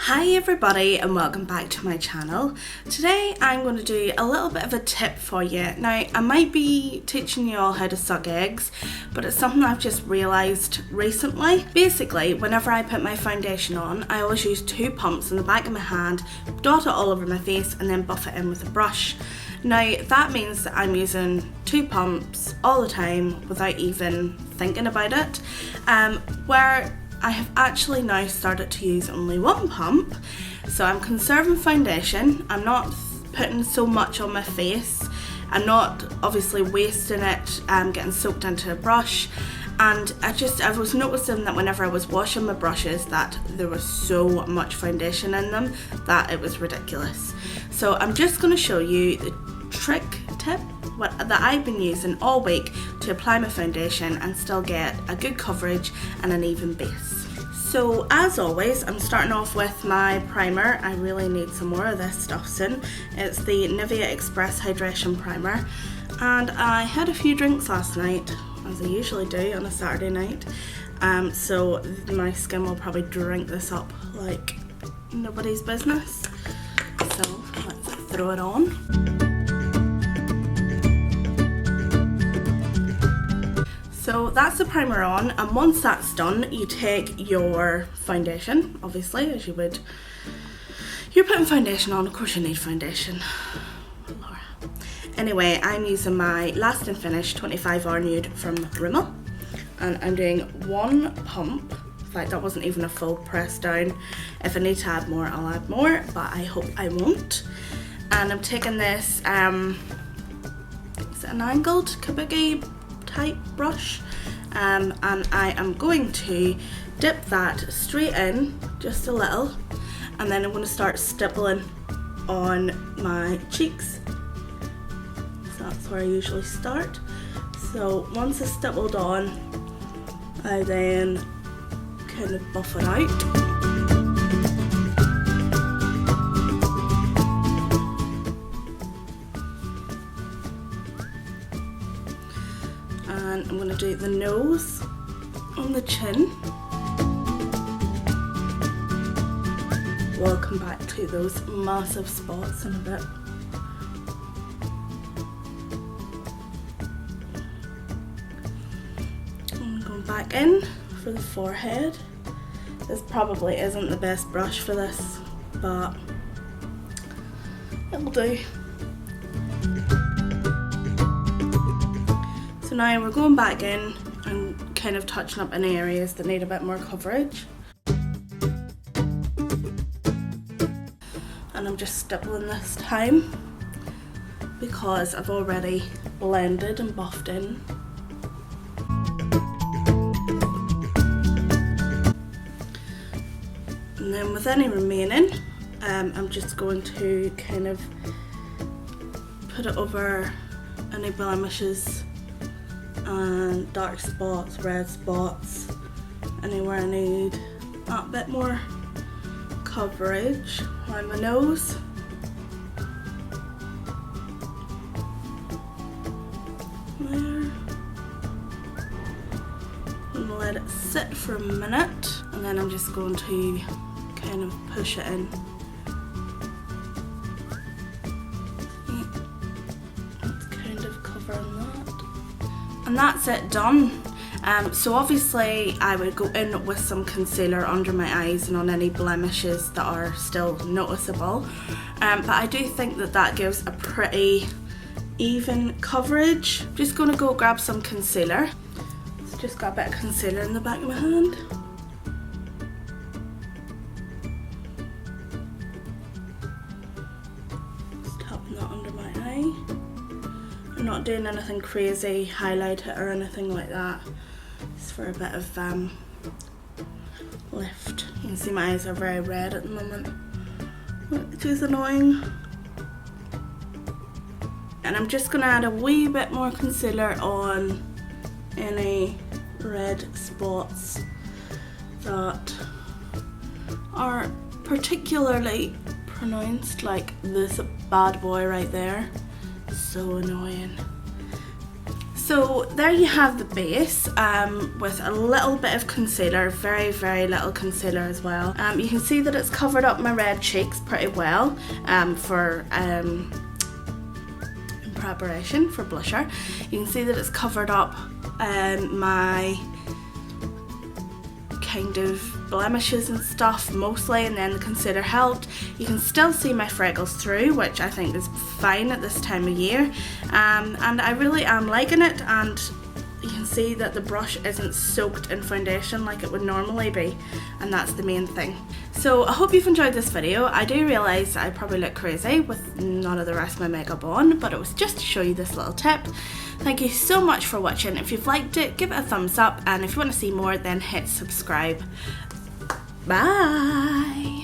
Hi everybody and welcome back to my channel. Today I'm going to do a little bit of a tip for you. Now I might be teaching you all how to suck eggs, but it's something I've just realised recently. Basically, whenever I put my foundation on, I always use 2 pumps in the back of my hand, dot it all over my face and then buff it in with a brush. Now that means that I'm using 2 pumps all the time without even thinking about it, where I have actually now started to use only 1 pump, so I'm conserving foundation. I'm not putting so much on my face. I'm not obviously wasting it getting soaked into a brush, and I was noticing that whenever I was washing my brushes that there was so much foundation in them that it was ridiculous. So I'm just going to show you the tip that I've been using all week to apply my foundation and still get a good coverage and an even base. So as always, I'm starting off with my primer. I really need some more of this stuff soon. It's the Nivea Express Hydration Primer, and I had a few drinks last night, as I usually do on a Saturday night, so my skin will probably drink this up like nobody's business. So let's throw it on. So that's the primer on, and once that's done, you take your foundation, obviously, as you would. You're putting foundation on, of course you need foundation. Laura. Anyway, I'm using my Last and Finish 25-hour Nude from Rimmel, and I'm doing 1 pump. In fact, that wasn't even a full press down. If I need to add more, I'll add more, but I hope I won't. And I'm taking this, is it an angled kabuki type brush, and I am going to dip that straight in just a little, and then I'm going to start stippling on my cheeks. So that's where I usually start. So once it's stippled on, I then kind of buff it out. And I'm going to do the nose on the chin. We'll come back to those massive spots in a bit. I'm going back in for the forehead. This probably isn't the best brush for this, but it'll do. So now we're going back in and kind of touching up any areas that need a bit more coverage. And I'm just stippling this time because I've already blended and buffed in. And then with any remaining, I'm just going to kind of put it over any blemishes and dark spots, red spots, anywhere I need a bit more coverage. Around my nose. There. I'm going to let it sit for a minute, and then I'm just going to kind of push it in. It's kind of covering that. And that's it done. So obviously I would go in with some concealer under my eyes and on any blemishes that are still noticeable, but I do think that that gives a pretty even coverage. Just going to go grab some concealer. Just got a bit of concealer in the back of my hand. Just tapping that under my eye. I'm not doing anything crazy, highlight it or anything like that. Just for a bit of lift. You can see my eyes are very red at the moment, which is annoying. And I'm just going to add a wee bit more concealer on any red spots that are particularly pronounced, like this bad boy right there. So annoying. So there you have the base with a little bit of concealer, very, very little concealer as well. You can see that it's covered up my red cheeks pretty well for in preparation for blusher. You can see that it's covered up my kind of blemishes and stuff mostly, and then the concealer helped. You can still see my freckles through, which I think is fine at this time of year, and I really am liking it. And you can see that the brush isn't soaked in foundation like it would normally be, and that's the main thing. So I hope you've enjoyed this video. I do realise I probably look crazy with none of the rest of my makeup on, but it was just to show you this little tip. Thank you so much for watching. If you've liked it, give it a thumbs up, and if you want to see more, then hit subscribe. Bye!